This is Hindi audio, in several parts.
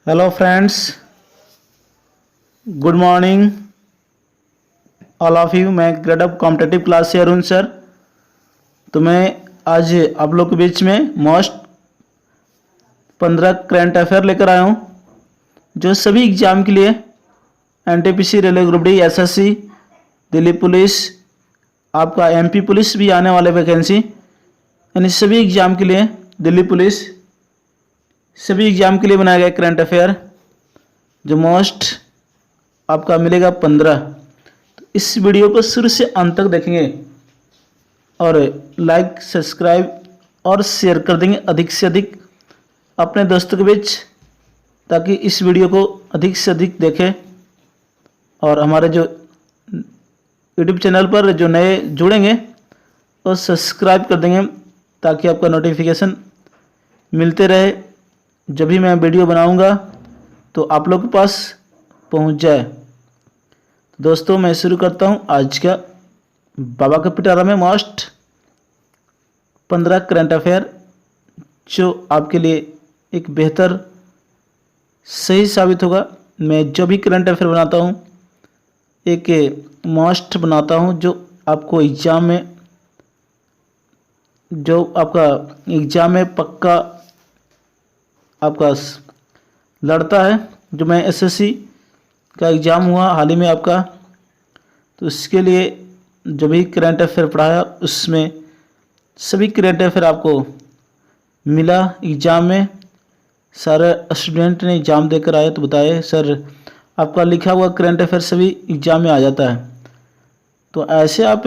Hello friends, good morning all of you. मैं ग्रेड अप कॉम्पिटेटिव क्लास से अरुण सर। तो मैं आज आप लोग के बीच में मोस्ट 15 करंट अफेयर लेकर आया हूँ जो सभी एग्जाम के लिए NTPC, railway group D, SSC, Delhi police, आपका एमपी पुलिस भी आने वाले वैकेंसी, यानी सभी एग्जाम के लिए, दिल्ली पुलिस सभी एग्जाम के लिए बनाया गया करंट अफेयर जो मोस्ट आपका मिलेगा 15। तो इस वीडियो को शुरू से अंत तक देखेंगे और लाइक, सब्सक्राइब और शेयर कर देंगे अधिक से अधिक अपने दोस्तों के बीच, ताकि इस वीडियो को अधिक से अधिक देखें। और हमारे जो यूट्यूब चैनल पर जो नए जुड़ेंगे वो सब्सक्राइब कर देंगे, ताकि आपका नोटिफिकेशन मिलते रहे। जब भी मैं वीडियो बनाऊंगा तो आप लोग के पास पहुंच जाए। तो दोस्तों, मैं शुरू करता हूं आज का बाबा का पिटारा में मोस्ट 15 करंट अफेयर, जो आपके लिए एक बेहतर सही साबित होगा। मैं जो भी करंट अफेयर बनाता हूं एक मोस्ट बनाता हूं जो आपको एग्ज़ाम में, जो आपका एग्ज़ाम में पक्का आपका लड़ता है। जो मैं एसएससी का एग्ज़ाम हुआ हाल ही में आपका, तो इसके लिए जो भी करंट अफेयर पढ़ाया उसमें सभी करंट अफेयर आपको मिला एग्ज़ाम में। सारे स्टूडेंट ने एग्ज़ाम देकर आए तो बताए सर आपका लिखा हुआ करंट अफेयर सभी एग्ज़ाम में आ जाता है। तो ऐसे आप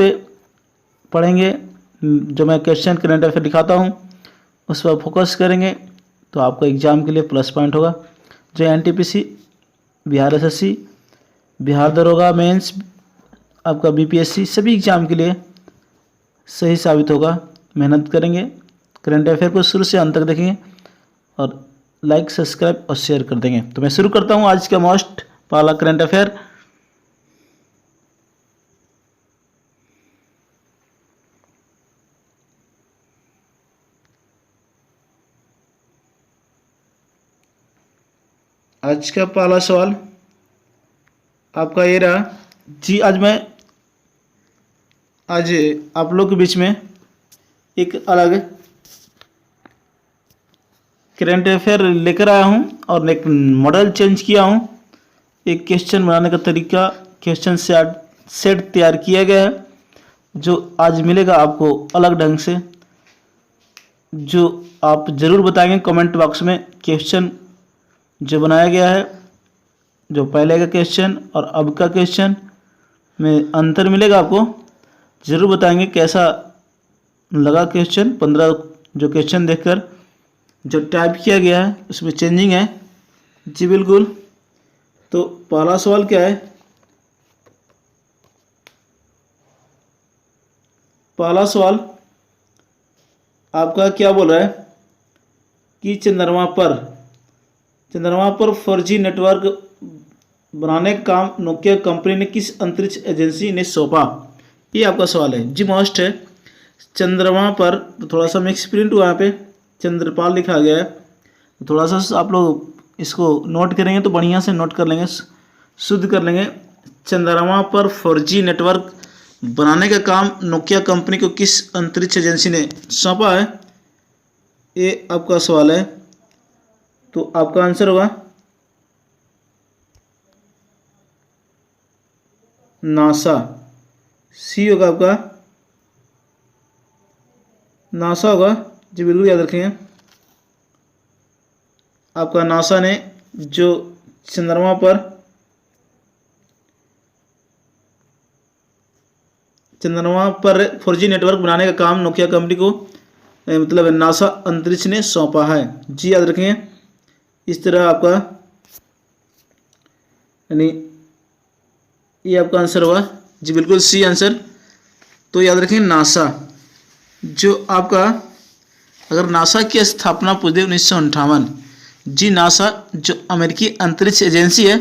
पढ़ेंगे, जो मैं क्वेश्चन करंट अफेयर दिखाता हूँ उस पर फोकस करेंगे तो आपको एग्ज़ाम के लिए प्लस पॉइंट होगा। जो एनटीपीसी, बिहार एसएससी, बिहार दरोगा मेंस, आपका बीपीएससी सभी एग्ज़ाम के लिए सही साबित होगा। मेहनत करेंगे, करंट अफेयर को शुरू से अंत तक देखेंगे और लाइक, सब्सक्राइब और शेयर कर देंगे। तो मैं शुरू करता हूँ आज का मोस्ट पहला करंट अफेयर। आज का पहला सवाल आपका ये रहा जी। आज आप लोग के बीच में एक अलग करंट अफेयर लेकर आया हूं और एक मॉडल चेंज किया हूं। एक क्वेश्चन बनाने का तरीका, क्वेश्चन सेट तैयार किया गया है जो आज मिलेगा आपको अलग ढंग से, जो आप ज़रूर बताएंगे कमेंट बॉक्स में। क्वेश्चन जो बनाया गया है, जो पहले का क्वेश्चन और अब का क्वेश्चन में अंतर मिलेगा, आपको ज़रूर बताएंगे कैसा लगा क्वेश्चन। 15 जो क्वेश्चन देखकर जो टाइप किया गया है उसमें चेंजिंग है जी, बिल्कुल। तो पहला सवाल क्या है? पहला सवाल आपका क्या बोल रहा है कि चंद्रमा पर 4G नेटवर्क बनाने का काम नोकिया कंपनी ने किस अंतरिक्ष एजेंसी ने सौंपा? ये आपका सवाल है जी। मोस्ट है चंद्रमा पर, तो थोड़ा सा मिक्स प्रिंट हुआ, यहाँ पे चंद्रपाल लिखा गया है। थोड़ा सा आप लोग इसको नोट करेंगे तो बढ़िया से नोट कर लेंगे, शुद्ध कर लेंगे। चंद्रमा पर 4G नेटवर्क बनाने का काम नोकिया कंपनी को किस अंतरिक्ष एजेंसी ने सौंपा है? ये आपका सवाल है। तो आपका आंसर होगा नासा। सी होगा आपका, नासा होगा जी, बिल्कुल याद रखेंगे। आपका नासा ने जो चंद्रमा पर 4G नेटवर्क बनाने का काम नोकिया कंपनी को, मतलब नासा अंतरिक्ष ने सौंपा है जी, याद रखेंगे। इस तरह आपका, यानी ये आपका आंसर होगा जी, बिल्कुल सी आंसर। तो याद रखें नासा, जो आपका, अगर नासा की स्थापना पूछ दे 1958 जी। नासा जो अमेरिकी अंतरिक्ष एजेंसी है,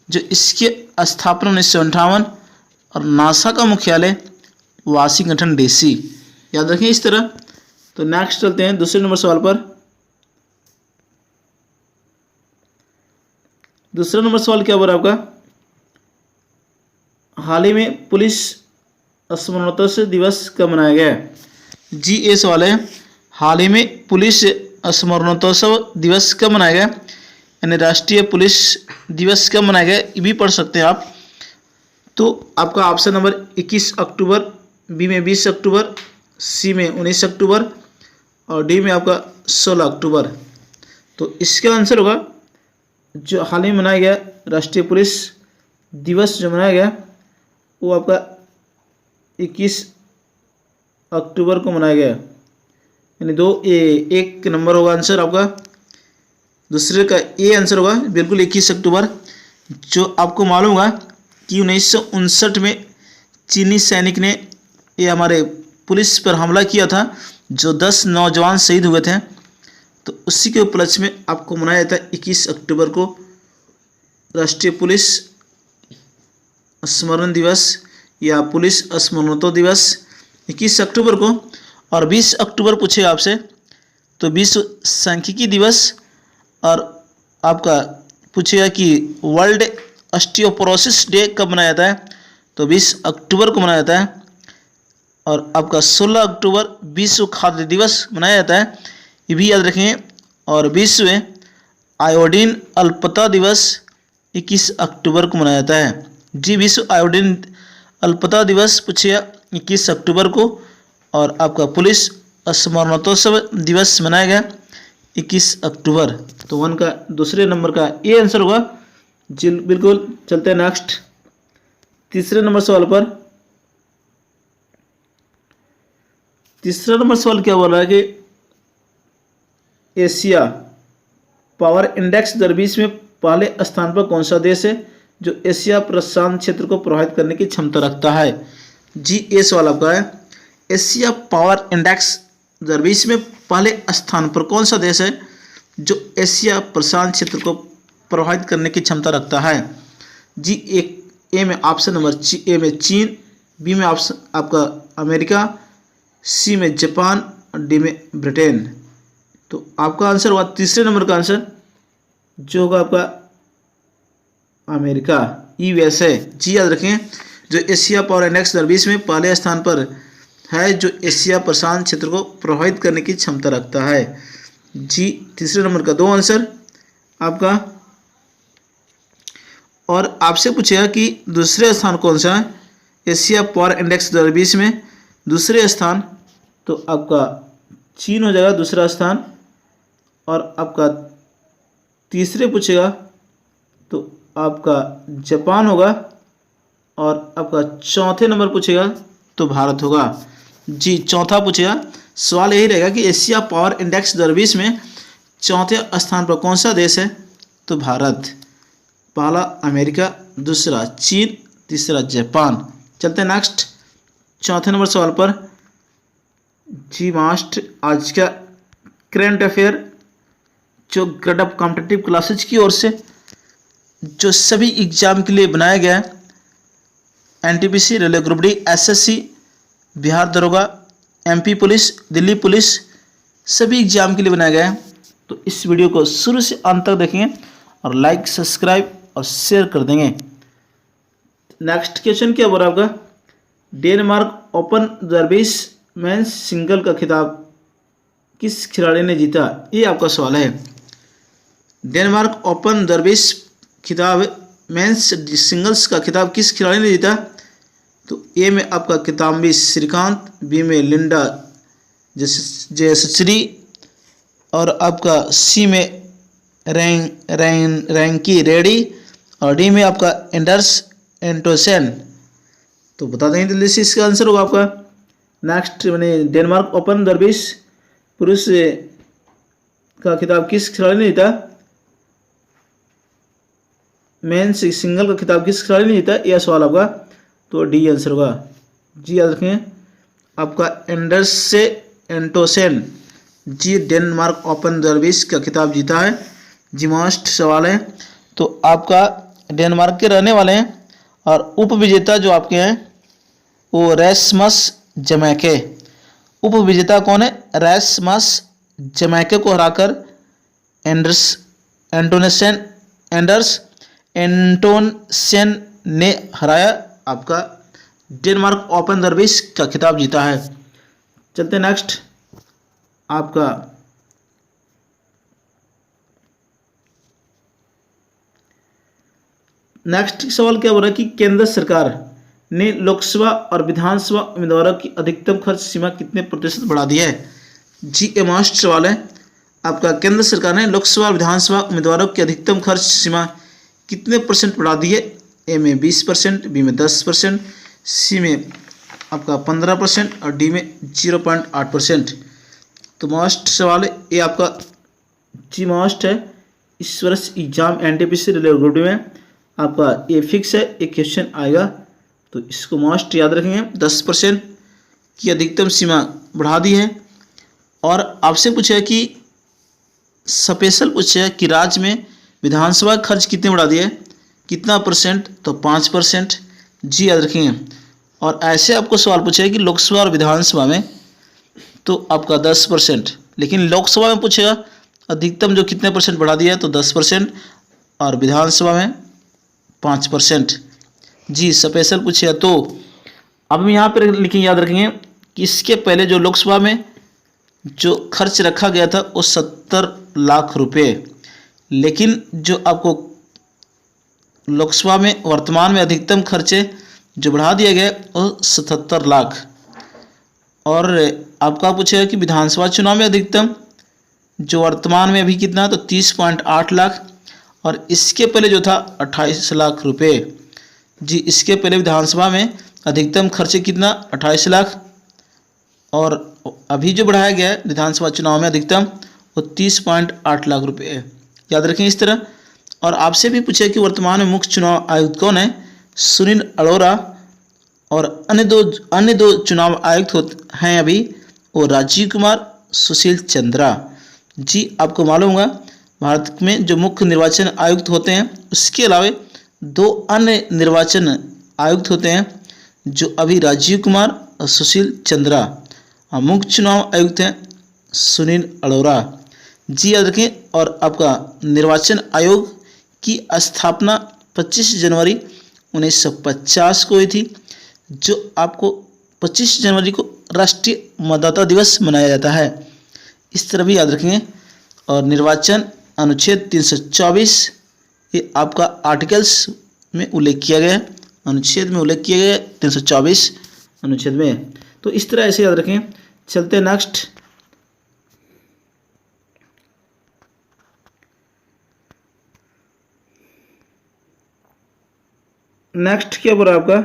जो इसकी स्थापना 1958 और नासा का मुख्यालय वाशिंगटन डीसी, याद रखें इस तरह। तो नेक्स्ट चलते हैं दूसरे नंबर सवाल पर। दूसरा नंबर सवाल क्या बोल रहा है आपका, हाल ही में पुलिस स्मरणोत्सव दिवस कब मनाया गया है। जी ये सवाल है, हाल ही में पुलिस स्मरणोत्सव दिवस कब मनाया गया, यानी राष्ट्रीय पुलिस दिवस कब मनाया गया, ये भी पढ़ सकते हैं आप। तो आपका ऑप्शन नंबर 21 अक्टूबर, बी में 20 अक्टूबर, सी में 19 अक्टूबर और डी में आपका 16 अक्टूबर। तो इसका आंसर होगा जो हाल ही मनाया गया राष्ट्रीय पुलिस दिवस जो मनाया गया वो आपका 21 अक्टूबर को मनाया गया, यानी एक नंबर होगा आंसर आपका। दूसरे का ए आंसर होगा बिल्कुल 21 अक्टूबर। जो आपको मालूम होगा कि 1959 में चीनी सैनिक ने ये हमारे पुलिस पर हमला किया था, जो 10 नौजवान शहीद हुए थे, तो उसी के उपलक्ष्य में आपको मनाया जाता है 21 अक्टूबर को राष्ट्रीय पुलिस स्मरण दिवस या पुलिस स्मरणोत्सव दिवस 21 अक्टूबर को। और 20 अक्टूबर पूछेगा आपसे तो विश्व सांख्यिकी दिवस, और आपका पूछेगा कि वर्ल्ड ऑस्टियोपोरोसिस डे कब मनाया जाता है, तो 20 अक्टूबर को मनाया जाता है। और आपका 16 अक्टूबर विश्व खाद्य दिवस मनाया जाता है, ये भी याद रखें। और विश्व आयोडीन अल्पता दिवस 21 अक्टूबर को मनाया जाता है। जी विश्व आयोडीन अल्पता दिवस पूछिए 21 अक्टूबर को। और आपका पुलिस स्मरणोत्सव दिवस मनाया गया 21 अक्टूबर। तो 1 का दूसरे नंबर का ये आंसर होगा जी बिल्कुल। चलते हैं नेक्स्ट तीसरे नंबर सवाल पर। तीसरा नंबर सवाल क्या बोल रहा है कि एशिया पावर इंडेक्स 2020 में पहले स्थान पर कौन सा देश है जो एशिया प्रशांत क्षेत्र को प्रभावित करने की क्षमता रखता है। जी ये सवाल आपका है, एशिया पावर इंडेक्स 2020 में पहले स्थान पर कौन सा देश है जो एशिया प्रशांत क्षेत्र को प्रभावित करने की क्षमता रखता है। जी ए में ऑप्शन नंबर ए में चीन, बी में ऑप्शन आपका अमेरिका, सी में जापान और डी में ब्रिटेन। तो आपका आंसर हुआ तीसरे नंबर का आंसर जो होगा आपका अमेरिका, यूएसए। जी याद रखें, जो एशिया पावर इंडेक्स 2020 में पहले स्थान पर है जो एशिया प्रशांत क्षेत्र को प्रभावित करने की क्षमता रखता है। जी तीसरे नंबर का 2 आंसर आपका। और आपसे पूछेगा कि दूसरे स्थान कौन सा है एशिया पावर इंडेक्स 2020 में। दूसरे स्थान तो आपका चीन हो जाएगा दूसरा स्थान। और आपका तीसरे पूछेगा तो आपका जापान होगा। और आपका चौथे नंबर पूछेगा तो भारत होगा। जी चौथा पूछेगा, सवाल यही रहेगा कि एशिया पावर इंडेक्स 2020 में चौथे स्थान पर कौन सा देश है, तो भारत। पहला अमेरिका, दूसरा चीन, तीसरा जापान। चलते हैं नेक्स्ट चौथे नंबर सवाल पर। जी मास्ट आज का करेंट अफेयर जो ग्रेड ऑफ कॉम्पिटिटिव क्लासेज की ओर से जो सभी एग्जाम के लिए बनाया गया है, NTPC, railway group D, SSC, Bihar दरोगा, एमपी पुलिस, दिल्ली पुलिस, सभी एग्जाम के लिए बनाया गया है। तो इस वीडियो को शुरू से अंत तक देखेंगे और लाइक, सब्सक्राइब और शेयर कर देंगे। नेक्स्ट क्वेश्चन क्या बोल रहा है आपका, डेनमार्क ओपन 2020 मेंस सिंगल का खिताब किस खिलाड़ी ने जीता, ये आपका सवाल है। डेनमार्क ओपन 2020 खिताब मेंस सिंगल्स का खिताब किस खिलाड़ी ने जीता, तो ए में आपका किदाम्बी श्रीकांत, बी में लिंडा जयश्री और आपका सी में रैंकी रेड्डी और डी में आपका एंडर्स एंटोसेन। तो बता देंगे जल्दी से इसका आंसर होगा आपका नेक्स्ट मैंने डेनमार्क ओपन 2020 पुरुष का खिताब किस खिलाड़ी ने जीता, मेंस सिंगल का खिताब किस खिलाड़ी ने जीता, यह सवाल आपका तो डी आंसर होगा। जी याद रखें आपका एंडर्स से एंटोसेन जी डेनमार्क ओपन 2020 का खिताब जीता है। जी मस्ट सवाल है। तो आपका डेनमार्क के रहने वाले हैं और उप विजेता जो आपके हैं वो रैसमस जमैके। उप विजेता कौन है, रैसमस जमैके को हराकर एंडर्स एंटोन सेन ने हराया आपका डेनमार्क ओपन 2020 का खिताब जीता है। चलते नेक्स्ट आपका नेक्स्ट सवाल क्या बोल रहा है कि केंद्र सरकार ने लोकसभा और विधानसभा उम्मीदवारों की अधिकतम खर्च सीमा कितने प्रतिशत बढ़ा दी है। जी ये मस्ट सवाल है आपका। केंद्र सरकार ने लोकसभा और विधानसभा उम्मीदवारों की अधिकतम खर्च सीमा कितने परसेंट बढ़ा दी है। ए में 20%, बी में 10%, सी में आपका 15% और डी में 0.8%। तो मस्ट सवाल है ये आपका जी मस्ट है। इस वर्ष एग्जाम एनटीपीसी रिलेटेड में आपका ये फिक्स है, एक क्वेश्चन आएगा तो इसको मस्ट याद रखेंगे। 10% की अधिकतम सीमा बढ़ा दी है। और आपसे पूछा कि स्पेशल पूछा कि राज्य में विधानसभा खर्च कितने बढ़ा दिए, कितना परसेंट, तो 5%। जी याद रखेंगे। और ऐसे आपको सवाल पूछा है कि लोकसभा और विधानसभा में तो आपका 10%, लेकिन लोकसभा में पूछेगा अधिकतम जो कितने परसेंट बढ़ा दिया है तो 10% और विधानसभा में 5%। जी स्पेशल पूछेगा। तो अब हम यहाँ पर लिखेंगे, याद रखेंगे कि इसके पहले जो लोकसभा में जो खर्च रखा गया था वो 70 लाख रुपए, लेकिन जो आपको लोकसभा में वर्तमान में अधिकतम खर्चे जो बढ़ा दिया गया वो 77 लाख। और आपका पूछेगा कि विधानसभा चुनाव में अधिकतम जो वर्तमान में अभी कितना, तो 30.8 लाख। और इसके पहले जो था 28 लाख रुपए। जी इसके पहले विधानसभा में अधिकतम खर्चे कितना, 28 लाख। और अभी जो बढ़ाया गया है विधानसभा चुनाव में अधिकतम वो 30.8 लाख रुपए है। याद रखें इस तरह। और आपसे भी पूछा कि वर्तमान में मुख्य चुनाव आयुक्त कौन है। सुनील अरोड़ा। और अन्य दो चुनाव आयुक्त हैं अभी, वो राजीव कुमार, सुशील चंद्रा। जी आपको मालूम होगा भारत में जो मुख्य निर्वाचन आयुक्त होते हैं उसके अलावा 2 अन्य निर्वाचन आयुक्त होते हैं जो अभी राजीव कुमार और सुशील चंद्रा। मुख्य चुनाव आयुक्त हैं सुनील अरोड़ा। जी याद रखें। और आपका निर्वाचन आयोग की स्थापना 25 जनवरी 1950 को हुई थी, जो आपको 25 जनवरी को राष्ट्रीय मतदाता दिवस मनाया जाता है। इस तरह भी याद रखेंगे। और निर्वाचन अनुच्छेद 324 ये आपका आर्टिकल्स में उल्लेख किया गया है, अनुच्छेद में उल्लेख किया गया है 324 अनुच्छेद में। तो इस तरह ऐसे याद रखें। चलते नेक्स्ट क्या बोला आपका।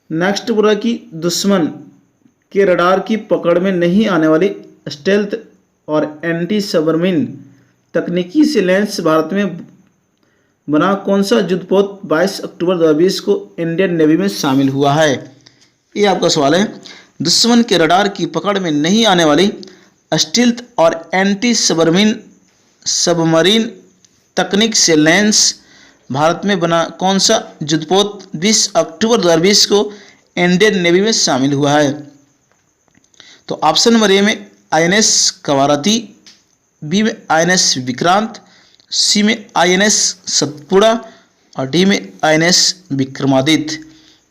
नेक्स्ट बोला कि दुश्मन के रडार की पकड़ में नहीं आने वाली स्टेल्थ और एंटी सबमरीन तकनीकी से लैंस भारत में बना कौन सा युद्धपोत 22 अक्टूबर 2020 को इंडियन नेवी में शामिल हुआ है। ये आपका सवाल है। दुश्मन के रडार की पकड़ में नहीं आने वाली स्टील्थ और एंटी सबमरीन तकनीक से लैंस भारत में बना कौन सा युद्धपोत 20 अक्टूबर 2020 को इंडियन नेवी में शामिल हुआ है। तो ऑप्शन नंबर ए में INS कवारती, बी में INS विक्रांत, सी में INS सतपुड़ा और डी में INS विक्रमादित्य।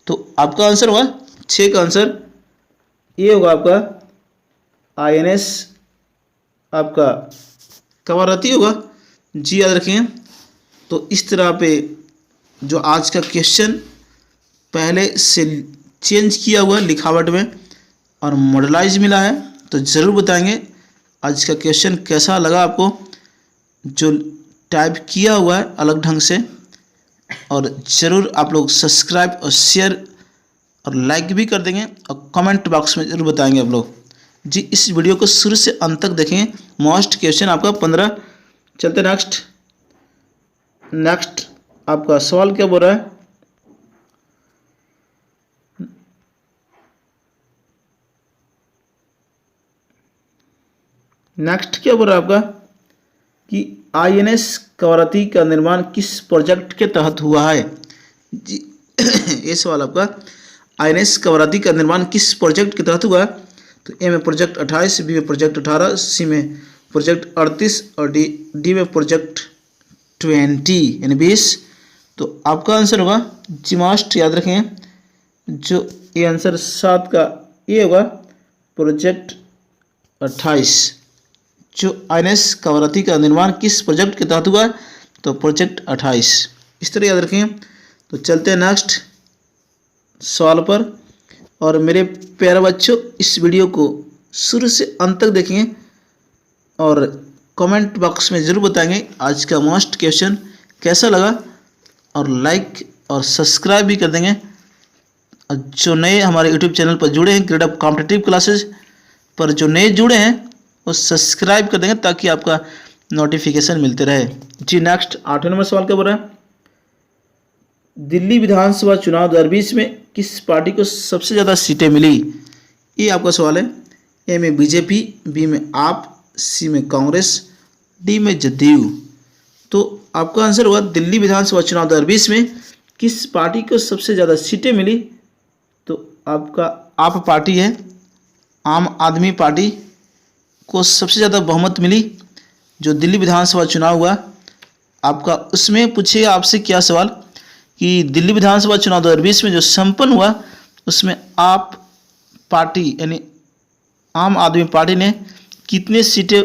तो आपका आंसर होगा 6 का आंसर ये होगा आपका INS आपका कवारती होगा। जी याद रखें। तो इस तरह पे जो आज का क्वेश्चन पहले से चेंज किया हुआ है लिखावट में और मॉडलाइज मिला है, तो ज़रूर बताएंगे आज का क्वेश्चन कैसा लगा आपको, जो टाइप किया हुआ है अलग ढंग से। और ज़रूर आप लोग सब्सक्राइब और शेयर और लाइक भी कर देंगे और कमेंट बॉक्स में ज़रूर बताएंगे आप लोग। जी इस वीडियो को शुरू से अंत तक देखेंगे। मोस्ट क्वेश्चन आपका 15। चलते नेक्स्ट आपका सवाल क्या बोल रहा है। नेक्स्ट क्या बोल रहा है आपका कि INS कवारती का निर्माण किस प्रोजेक्ट के तहत हुआ है। जी ये सवाल आपका INS कवारती का निर्माण किस प्रोजेक्ट के तहत हुआ है। तो ए में प्रोजेक्ट 28, बी में प्रोजेक्ट 18, सी में प्रोजेक्ट 38 और डी में प्रोजेक्ट 20 यानी 20। तो आपका आंसर होगा जी मस्ट याद रखें, जो ये आंसर 7 का ये होगा प्रोजेक्ट 28। जो INS कवरत्ती का निर्माण किस प्रोजेक्ट के तहत हुआ, तो प्रोजेक्ट 28। इस तरह याद रखें। तो चलते हैं नेक्स्ट सवाल पर। और मेरे प्यारे बच्चों, इस वीडियो को शुरू से अंत तक देखेंगे और कमेंट बॉक्स में ज़रूर बताएंगे आज का मोस्ट क्वेश्चन कैसा लगा, और लाइक और सब्सक्राइब भी कर देंगे। और जो नए हमारे यूट्यूब चैनल पर जुड़े हैं ग्रेड अप कॉम्पिटिटिव क्लासेज पर, जो नए जुड़े हैं वो सब्सक्राइब कर देंगे ताकि आपका नोटिफिकेशन मिलते रहे। जी नेक्स्ट 8वें नंबर सवाल क्या बोल रहा है, दिल्ली विधानसभा चुनाव 2020 में किस पार्टी को सबसे ज़्यादा सीटें मिली, ये आपका सवाल है। ए में बीजेपी, बी में आप, सी में कांग्रेस, डी में जदयू। तो आपका आंसर होगा दिल्ली विधानसभा चुनाव 2020 में किस पार्टी को सबसे ज़्यादा सीटें मिली, तो आपका आप पार्टी है, आम आदमी पार्टी को सबसे ज़्यादा बहुमत मिली। जो दिल्ली विधानसभा चुनाव हुआ आपका, उसमें पूछिएगा आपसे क्या सवाल कि दिल्ली विधानसभा चुनाव 2020 में जो संपन्न हुआ उसमें आप पार्टी यानी आम आदमी पार्टी ने कितने सीटें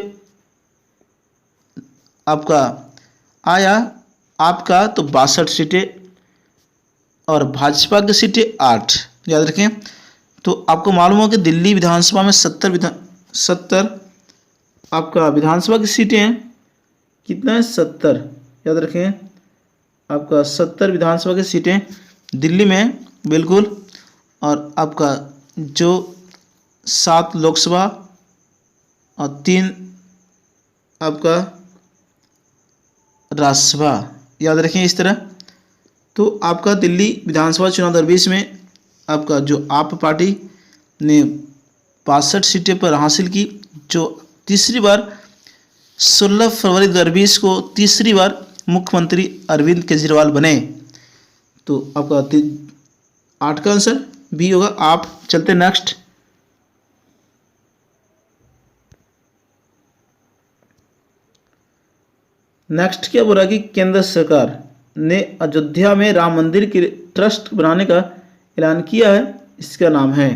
आपका आया, आपका तो 62 सीटें और भाजपा की सीटें 8 याद रखें। तो आपको मालूम हो कि दिल्ली विधानसभा में 70 आपका विधानसभा की सीटें हैं, कितना है 70 याद रखें। आपका 70 विधानसभा की सीटें दिल्ली में बिल्कुल, और आपका जो 7 लोकसभा और 3 आपका राज्यसभा याद रखें इस तरह। तो आपका दिल्ली विधानसभा चुनाव 2020 में आपका जो आप पार्टी ने 62 सीटें पर हासिल की, जो तीसरी बार 16 फरवरी 2020 को तीसरी बार मुख्यमंत्री अरविंद केजरीवाल बने। तो आपका 8 का आंसर बी होगा आप। चलते नेक्स्ट। नेक्स्ट क्या बोला कि केंद्र सरकार ने अयोध्या में राम मंदिर के ट्रस्ट बनाने का ऐलान किया है, इसका नाम है।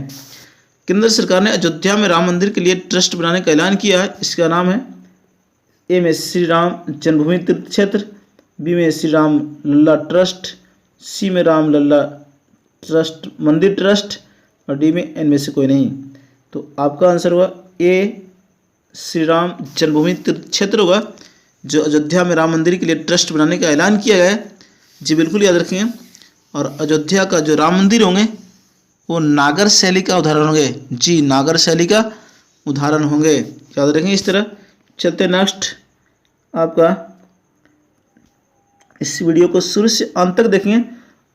केंद्र सरकार ने अयोध्या में राम मंदिर के लिए ट्रस्ट बनाने का ऐलान किया है, इसका नाम है। ए में श्री राम जन्मभूमि तीर्थ क्षेत्र, बी में श्री राम लल्ला ट्रस्ट, सी में राम लल्ला ट्रस्ट मंदिर ट्रस्ट, और डी में इनमें से कोई नहीं। तो आपका आंसर होगा ए श्री राम जन्मभूमि तीर्थ क्षेत्र होगा, जो अयोध्या में राम मंदिर के लिए ट्रस्ट बनाने का ऐलान किया गया है। जी बिल्कुल याद रखेंगे। और अयोध्या का जो राम मंदिर होंगे वो नागर शैली का उदाहरण होंगे। जी नागर शैली का उदाहरण होंगे, याद रखेंगे इस तरह। चलते नेक्स्ट। आपका इस वीडियो को शुरू से अंत तक देखेंगे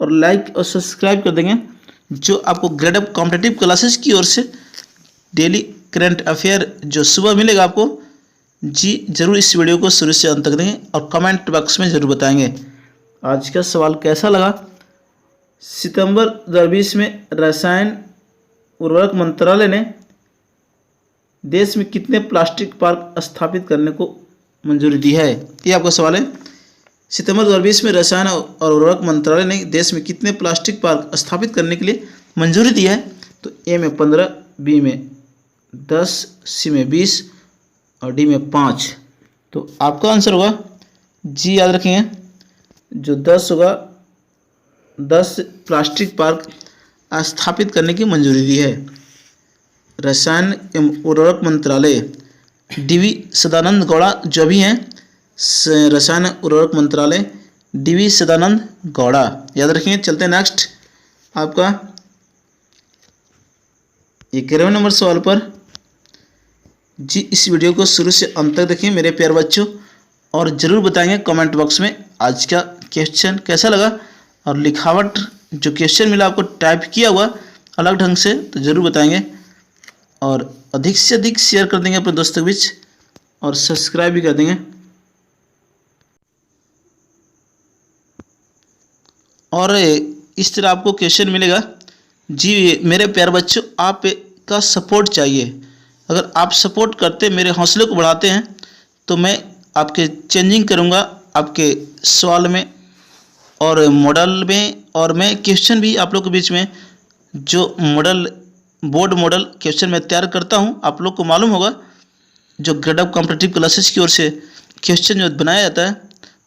और लाइक और सब्सक्राइब कर देंगे। जो आपको ग्रेड अप कॉम्पिटिटिव क्लासेस की ओर से डेली करंट अफेयर जो सुबह मिलेगा आपको, जी जरूर इस वीडियो को शुरू से अंत तक देंगे और कमेंट बॉक्स में ज़रूर बताएंगे आज का सवाल कैसा लगा। सितंबर 2020 में रसायन उर्वरक मंत्रालय ने देश में कितने प्लास्टिक पार्क स्थापित करने को मंजूरी दी है, ये आपका सवाल है। सितंबर 2020 में रसायन और उर्वरक मंत्रालय ने देश में कितने प्लास्टिक पार्क स्थापित करने के लिए मंजूरी दी है, तो ए में 15, बी में 10, सी में 20 और डी में 5। तो आपका आंसर होगा जी याद रखेंगे, जो 10 होगा, 10 प्लास्टिक पार्क स्थापित करने की मंजूरी दी है। रसायन एवं उर्वरक मंत्रालय डीवी सदानंद गौड़ा जो भी हैं, रसायन उर्वरक मंत्रालय डीवी सदानंद गौड़ा, याद रखेंगे। चलते हैं नेक्स्ट। आपका 11वें नंबर सवाल पर। जी इस वीडियो को शुरू से अंत तक देखें मेरे प्यारे बच्चों, और ज़रूर बताएंगे कमेंट बॉक्स में आज का क्वेश्चन कैसा लगा, और लिखावट जो क्वेश्चन मिला आपको टाइप किया हुआ अलग ढंग से, तो ज़रूर बताएंगे और अधिक से अधिक शेयर कर देंगे अपने दोस्तों के बीच और सब्सक्राइब भी कर देंगे। और इस तरह आपको क्वेश्चन मिलेगा। जी मेरे प्यारे बच्चों, आप का सपोर्ट चाहिए। अगर आप सपोर्ट करते मेरे हौसले को बढ़ाते हैं तो मैं आपके चेंजिंग करूँगा, आपके सवाल में और मॉडल में, और मैं क्वेश्चन भी आप लोग के बीच में जो मॉडल बोर्ड मॉडल क्वेश्चन मैं तैयार करता हूं, आप लोग को मालूम होगा जो ग्रेडअप कॉम्पिटिटिव क्लासेस की ओर से क्वेश्चन जो बनाया जाता है,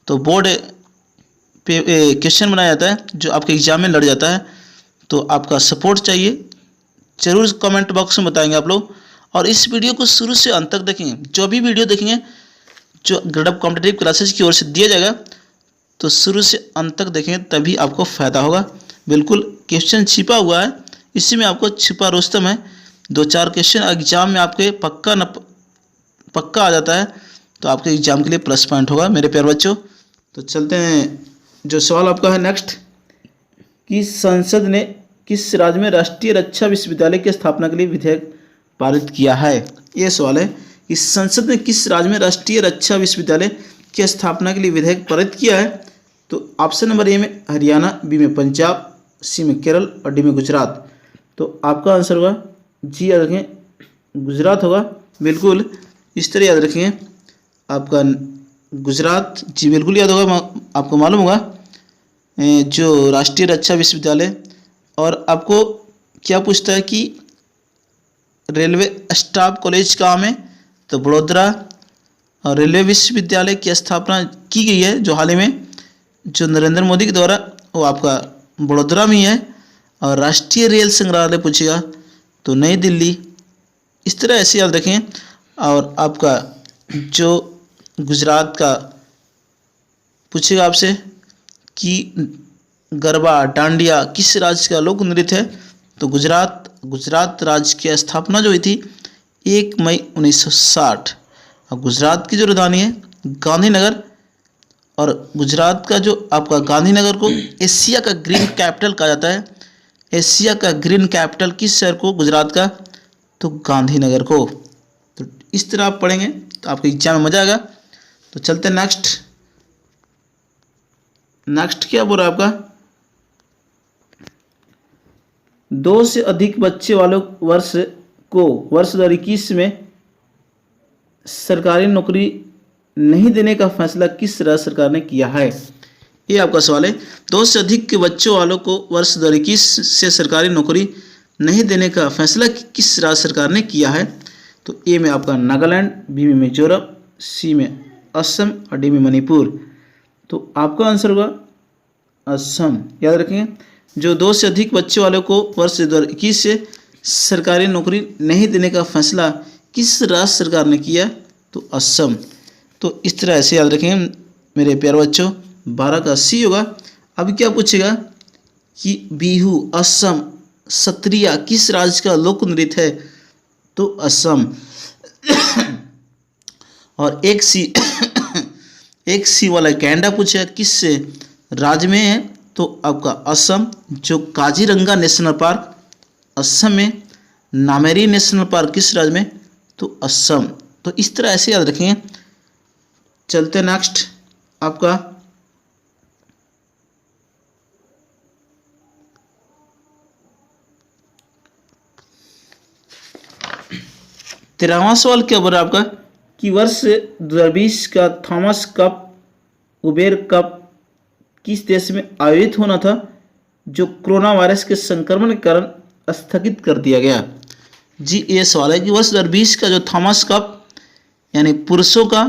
तो बोर्ड पे क्वेश्चन बनाया जाता है जो आपके एग्जाम में लड़ जाता है। तो आपका सपोर्ट चाहिए, ज़रूर कमेंट बॉक्स में बताएंगे आप लोग। और इस वीडियो को शुरू से अंत तक देखेंगे, जो भी वीडियो देखेंगे जो ग्रेडअप कॉम्पिटिटिव क्लासेस की ओर से दिया जाएगा तो शुरू से अंत तक देखेंगे, तभी आपको फ़ायदा होगा। बिल्कुल क्वेश्चन छिपा हुआ है, इसी में आपको छिपा रुस्तम है। 2-4 क्वेश्चन एग्जाम में आपके पक्का आ जाता है, तो आपके एग्जाम के लिए प्लस पॉइंट होगा मेरे प्यारे बच्चों। तो चलते हैं, जो सवाल आपका है नेक्स्ट, कि संसद ने किस राज्य में राष्ट्रीय रक्षा विश्वविद्यालय की स्थापना के लिए विधेयक पारित किया है। ये सवाल है कि संसद ने किस राज्य में राष्ट्रीय रक्षा विश्वविद्यालय की स्थापना के लिए विधेयक पारित किया है। तो ऑप्शन नंबर ए में हरियाणा, बी में पंजाब, सी में केरल और डी में गुजरात। तो आपका आंसर होगा जी, याद रखें गुजरात होगा। बिल्कुल इस तरह याद रखेंगे, आपका गुजरात जी बिल्कुल याद होगा। आपको मालूम होगा जो राष्ट्रीय रक्षा विश्वविद्यालय, और आपको क्या पूछता है कि रेलवे स्टाफ कॉलेज कहाँ में, तो बड़ोदरा। और रेलवे विश्वविद्यालय की स्थापना की गई है जो हाल ही में जो नरेंद्र मोदी के द्वारा, वो आपका बड़ोदरा में ही है। और राष्ट्रीय रेल संग्रहालय पूछेगा तो नई दिल्ली। इस तरह ऐसे याद रखें। और आपका जो गुजरात का पूछेगा आपसे कि गरबा डांडिया किस राज्य का लोक नृत्य है, तो गुजरात राज्य की स्थापना जो हुई थी 1 मई 1960। और गुजरात की जो राजधानी है गांधीनगर, और गुजरात का जो आपका गांधीनगर को एशिया का ग्रीन कैपिटल कहा जाता है। एशिया का ग्रीन कैपिटल किस शहर को, गुजरात का, तो गांधीनगर को। तो इस तरह आप पढ़ेंगे तो आपके एग्जाम में मजा आएगा। तो चलते हैं नेक्स्ट क्या बोल रहा है आपका, 2 से अधिक बच्चे वालों वर्ष 2021 में सरकारी नौकरी नहीं देने का फैसला किस राज्य सरकार ने किया है। ये आपका सवाल है। 2 से अधिक के बच्चों वालों को वर्ष 2021 से सरकारी नौकरी नहीं देने का फैसला किस राज्य सरकार ने किया है। तो ए में आपका नागालैंड, बी में मिजोरम, सी में असम और डी में मणिपुर। तो आपका आंसर होगा असम। याद रखेंगे, जो 2 से अधिक बच्चे वालों को वर्ष 2021 से सरकारी नौकरी नहीं देने का फैसला किस राज्य सरकार ने किया, तो असम। तो इस तरह ऐसे याद रखेंगे मेरे प्यारे बच्चों। 12 का सी होगा। अब क्या पूछेगा कि बिहू असम सत्रिया किस राज्य का लोक नृत्य है, तो असम। और एक सी वाला गैंडा पूछेगा किस राज्य में है, तो आपका असम। जो काजीरंगा नेशनल पार्क असम में, नामेरी नेशनल पार्क किस राज्य में, तो असम। तो इस तरह ऐसे याद रखेंगे। चलते नेक्स्ट आपका तेरहवां सवाल क्या बोल रहा है आपका, कि वर्ष 2020 का थॉमस कप उबेर कप किस देश में आयोजित होना था, जो कोरोना वायरस के संक्रमण के कारण स्थगित कर दिया गया। जी ये सवाल है कि वर्ष 2020 का जो थॉमस कप यानी पुरुषों का,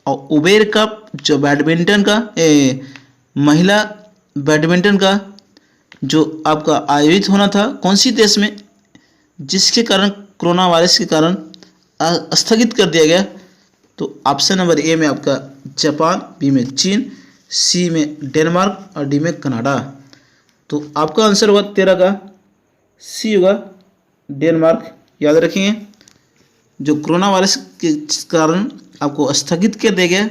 और उबेर कप जो बैडमिंटन का महिला बैडमिंटन का जो आपका आयोजित होना था कौन सी देश में, जिसके कारण कोरोना वायरस के कारण स्थगित कर दिया गया। तो ऑप्शन नंबर ए में आपका जापान, बी में चीन, सी में डेनमार्क और डी में कनाडा। तो आपका आंसर होगा 13 का सी होगा डेनमार्क। याद रखेंगे, जो कोरोना वायरस के कारण आपको स्थगित कर दिया गया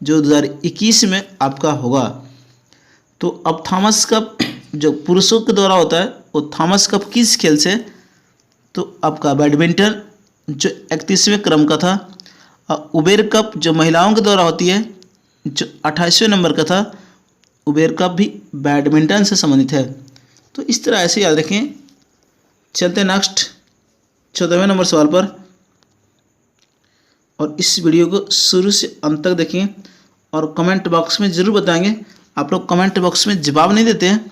जो 2021 में आपका होगा। तो अब थॉमस कप जो पुरुषों के द्वारा होता है वो थॉमस कप किस खेल से, तो आपका बैडमिंटन जो 31वें क्रम का था, और उबेर कप जो महिलाओं के द्वारा होती है जो 28वें नंबर का था। उबेर कप भी बैडमिंटन से संबंधित है। तो इस तरह ऐसे याद रखें। चलते हैं नेक्स्ट 14वें नंबर सवाल पर, और इस वीडियो को शुरू से अंत तक देखें और कमेंट बॉक्स में ज़रूर बताएंगे। आप लोग कमेंट बॉक्स में जवाब नहीं देते हैं,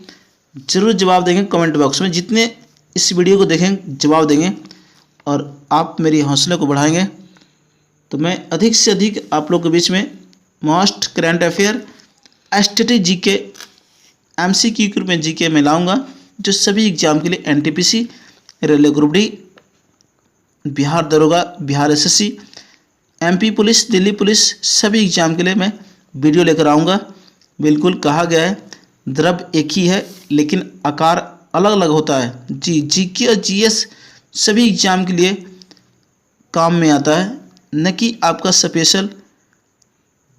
ज़रूर जवाब देंगे कमेंट बॉक्स में। जितने इस वीडियो को देखें जवाब देंगे और आप मेरी हौसले को बढ़ाएंगे तो मैं अधिक से अधिक आप लोग के बीच में most current affair, static GK, MCQ के रूप में जीके में लाऊंगा, जो सभी एग्जाम के लिए NTPC, railway group D, Bihar दरोगा, Bihar SSC, MP police, Delhi police, सभी एग्जाम के लिए मैं वीडियो लेकर आऊँगा। बिल्कुल कहा गया है द्रव्य एक ही है लेकिन आकार अलग अलग होता है। जीके और जीएस सभी एग्जाम के लिए काम में आता है, न कि आपका स्पेशल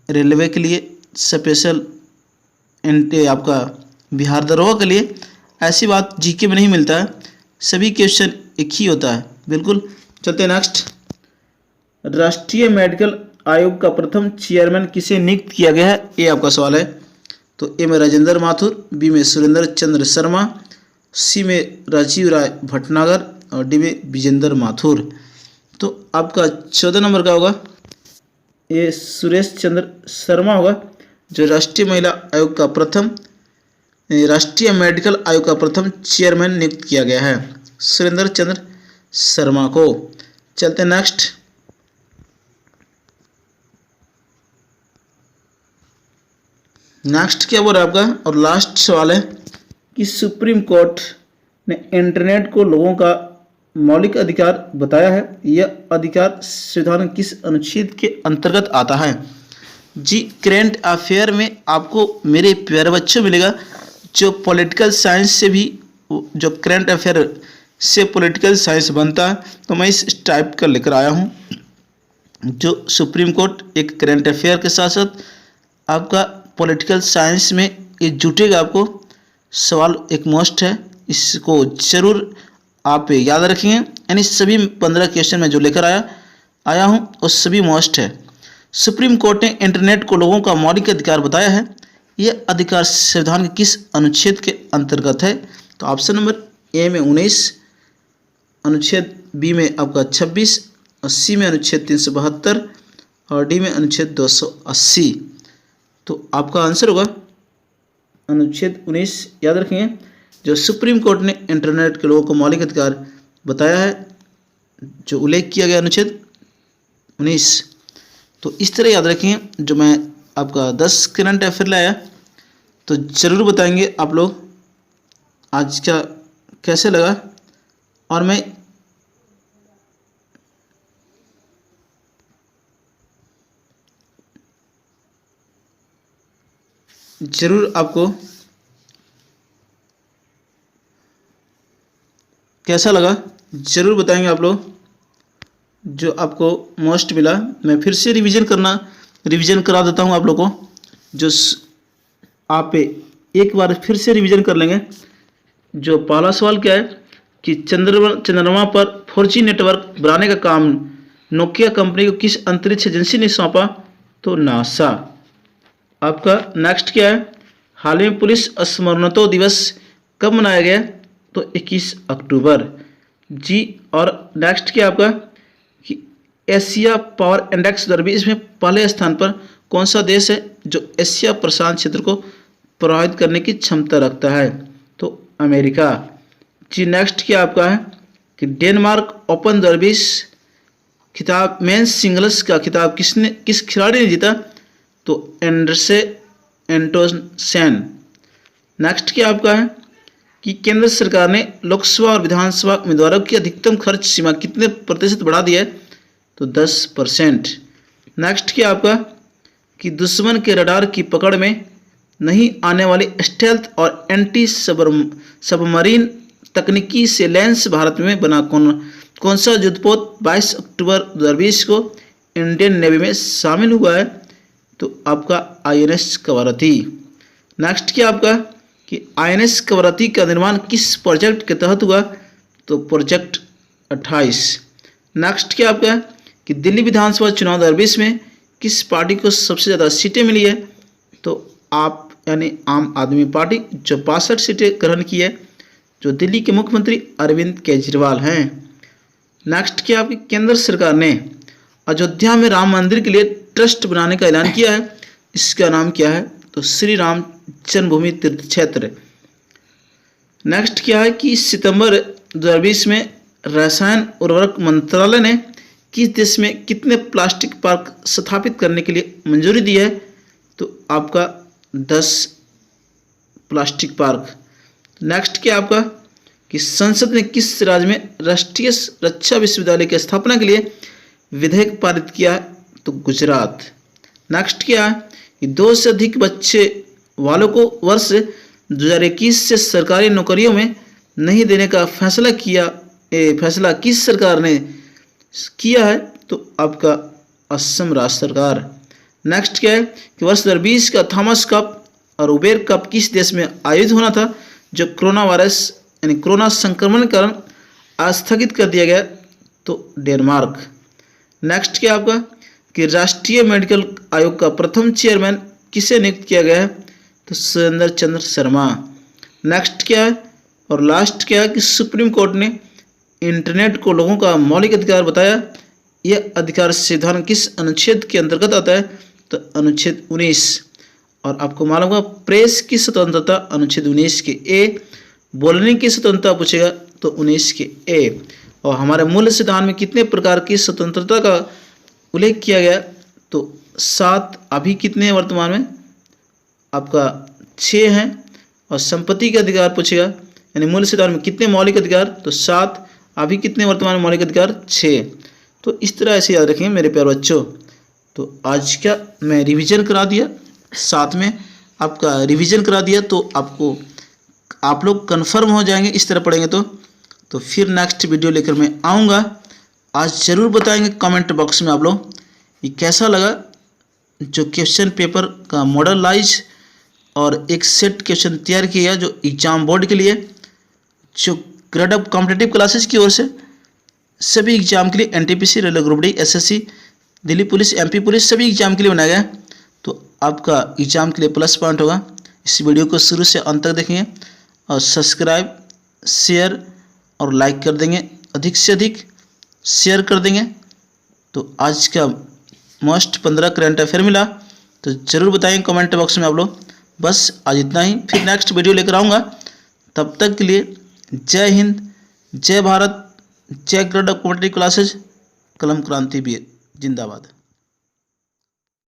रेलवे के लिए, स्पेशल आपका बिहार दरोगा के लिए। ऐसी बात जीके में नहीं मिलता है, सभी क्वेश्चन एक ही होता है। बिल्कुल चलते हैं नेक्स्ट। राष्ट्रीय मेडिकल आयोग का प्रथम चेयरमैन किसे नियुक्त किया गया है, ये आपका सवाल है। तो ए में राजेंद्र माथुर, बी में सुरेंद्र चंद्र शर्मा, सी में राजीव राय भटनागर और डी में विजेंद्र माथुर। तो आपका 14 नंबर का होगा ये सुरेश चंद्र शर्मा होगा, जो राष्ट्रीय महिला आयोग का प्रथम, राष्ट्रीय मेडिकल आयोग का प्रथम चेयरमैन नियुक्त किया गया है, सुरेंद्र चंद्र शर्मा को। चलते हैं नेक्स्ट। नेक्स्ट क्या बोल रहा है आपका और लास्ट सवाल है कि सुप्रीम कोर्ट ने इंटरनेट को लोगों का मौलिक अधिकार बताया है। यह अधिकार संविधान किस अनुच्छेद के अंतर्गत आता है? जी, करेंट अफेयर में आपको मेरे प्यारे बच्चों मिलेगा जो पॉलिटिकल साइंस से भी, जो करेंट अफेयर से पॉलिटिकल साइंस बनता है, तो मैं इस टाइप का लेकर आया हूँ। जो सुप्रीम कोर्ट एक करेंट अफेयर के साथ साथ आपका पॉलिटिकल साइंस में ये जुटेगा। आपको सवाल एक मोस्ट है, इसको जरूर आप याद रखेंगे। यानी सभी 15 क्वेश्चन में जो लेकर आया हूँ वो सभी मोस्ट है। सुप्रीम कोर्ट ने इंटरनेट को लोगों का मौलिक अधिकार बताया है। यह अधिकार संविधान के किस अनुच्छेद के अंतर्गत है? तो ऑप्शन नंबर ए में 19 अनुच्छेद, बी में आपका 26 और सी में अनुच्छेद 372 और डी में अनुच्छेद 280। तो आपका आंसर होगा अनुच्छेद 19, याद रखेंगे, जो सुप्रीम कोर्ट ने इंटरनेट के लोगों को मौलिक अधिकार बताया है, जो उल्लेख किया गया अनुच्छेद 19। तो इस तरह याद रखेंगे। जो मैं आपका 10 करंट अफेयर लाया तो ज़रूर बताएंगे आप लोग आज का कैसे लगा। और मैं ज़रूर आपको कैसा लगा ज़रूर बताएंगे आप लोग। जो आपको मोस्ट मिला मैं फिर से रिवीजन करा देता हूं आप लोग को। जो आप एक बार फिर से रिवीजन कर लेंगे। जो पहला सवाल क्या है कि चंद्रमा पर 4G नेटवर्क बनाने का काम नोकिया कंपनी को किस अंतरिक्ष एजेंसी ने सौंपा? तो नासा। आपका नेक्स्ट क्या है, हाल में पुलिस स्मरणोत्सव दिवस कब मनाया गया? तो 21 अक्टूबर। जी, और नेक्स्ट क्या आपका कि एशिया पावर इंडेक्स 2020 में पहले स्थान पर कौन सा देश है जो एशिया प्रशांत क्षेत्र को प्रभावित करने की क्षमता रखता है? तो अमेरिका। जी, नेक्स्ट क्या आपका है कि डेनमार्क ओपन 2020 खिताब मेंस सिंगल्स का खिताब किस खिलाड़ी ने जीता? तो एंडरसे एंटोनसेन। नेक्स्ट क्या आपका है कि केंद्र सरकार ने लोकसभा और विधानसभा उम्मीदवारों की अधिकतम खर्च सीमा कितने प्रतिशत बढ़ा दी है? तो 10%। नेक्स्ट क्या आपका कि दुश्मन के रडार की पकड़ में नहीं आने वाली स्टेल्थ और एंटी सबमरीन तकनीकी से लेंस भारत में बना कौन सा युद्धपोत 22 अक्टूबर 2020 को इंडियन नेवी में शामिल हुआ है? तो आपका INS कवरत्ती। नेक्स्ट क्या आपका कि INS कवरत्ती का निर्माण किस प्रोजेक्ट के तहत हुआ? तो प्रोजेक्ट 28। नेक्स्ट क्या आपका कि दिल्ली विधानसभा चुनाव 2020 में किस पार्टी को सबसे ज़्यादा सीटें मिली है? तो आप यानी आम आदमी पार्टी, जो 62 सीटें ग्रहण की है, जो दिल्ली के मुख्यमंत्री अरविंद केजरीवाल हैं। नेक्स्ट क्या आपकी केंद्र सरकार ने अयोध्या में राम मंदिर के लिए ट्रस्ट बनाने का ऐलान किया है। इसका नाम क्या है? तो श्री राम जन्मभूमि तीर्थ क्षेत्र। नेक्स्ट क्या है कि सितंबर 2020 में रसायन उर्वरक मंत्रालय ने किस देश में कितने प्लास्टिक पार्क स्थापित करने के लिए मंजूरी दी है? तो आपका 10 प्लास्टिक पार्क। नेक्स्ट क्या आपका कि संसद ने किस राज्य में राष्ट्रीय रक्षा विश्वविद्यालय की स्थापना के लिए विधेयक पारित किया? तो गुजरात। नेक्स्ट क्या है कि 2 से अधिक बच्चे वालों को वर्ष 2021 से सरकारी नौकरियों में नहीं देने का फैसला किस सरकार ने किया है? तो आपका असम राज्य सरकार। नेक्स्ट क्या है कि वर्ष 2020 का थॉमस कप और उबेर कप किस देश में आयोजित होना था, जो कोरोना वायरस यानी कोरोना संक्रमण के कारण स्थगित कर दिया गया? तो डेनमार्क। नेक्स्ट क्या आपका कि राष्ट्रीय मेडिकल आयोग का प्रथम चेयरमैन किसे नियुक्त किया गया है? तो सुरेंद्र चंद्र शर्मा। नेक्स्ट क्या है और लास्ट क्या है कि सुप्रीम कोर्ट ने इंटरनेट को लोगों का मौलिक अधिकार बताया। यह अधिकार संविधान किस अनुच्छेद के अंतर्गत आता है? तो अनुच्छेद 19। और आपको मालूम होगा प्रेस की स्वतंत्रता अनुच्छेद 19 के ए, बोलने की स्वतंत्रता पूछेगा तो 19 के ए। और हमारे मूल सिद्धांत में कितने प्रकार की स्वतंत्रता का उल्लेख किया गया? तो 7। अभी कितने हैं वर्तमान में? आपका 6 हैं। और संपत्ति के अधिकार पूछेगा यानी मूल सिद्धांत में कितने मौलिक अधिकार? तो 7। अभी कितने वर्तमान में मौलिक अधिकार? 6। तो इस तरह ऐसे याद रखेंगे मेरे प्यारे बच्चों। तो आज का मैं रिवीजन करा दिया, साथ में आपका रिवीजन करा दिया, तो आप लोग कन्फर्म हो जाएंगे इस तरह पढ़ेंगे तो फिर नेक्स्ट वीडियो लेकर मैं आऊँगा। आज ज़रूर बताएंगे कमेंट बॉक्स में आप लोग ये कैसा लगा, जो क्वेश्चन पेपर का मॉडलाइज और एक सेट क्वेश्चन तैयार किया जो एग्जाम बोर्ड के लिए, जो ग्रेड अप कॉम्पिटिटिव क्लासेस की ओर से सभी एग्जाम के लिए NTPC, railway group D, SSC, Delhi police, MP police सभी एग्जाम के लिए बनाया गया। तो आपका एग्जाम के लिए प्लस पॉइंट होगा। इस वीडियो को शुरू से अंत तक देखेंगे और सब्सक्राइब, शेयर और लाइक कर देंगे, अधिक से अधिक शेयर कर देंगे। तो आज का मोस्ट 15 करंट अफेयर मिला तो ज़रूर बताएंगे कमेंट बॉक्स में आप लोग। बस आज इतना ही, फिर नेक्स्ट वीडियो लेकर आऊँगा। तब तक के लिए जय हिंद, जय भारत, जय ग्रेड अप कॉम्पिटिटिव क्लासेज, कलम क्रांति वीर जिंदाबाद।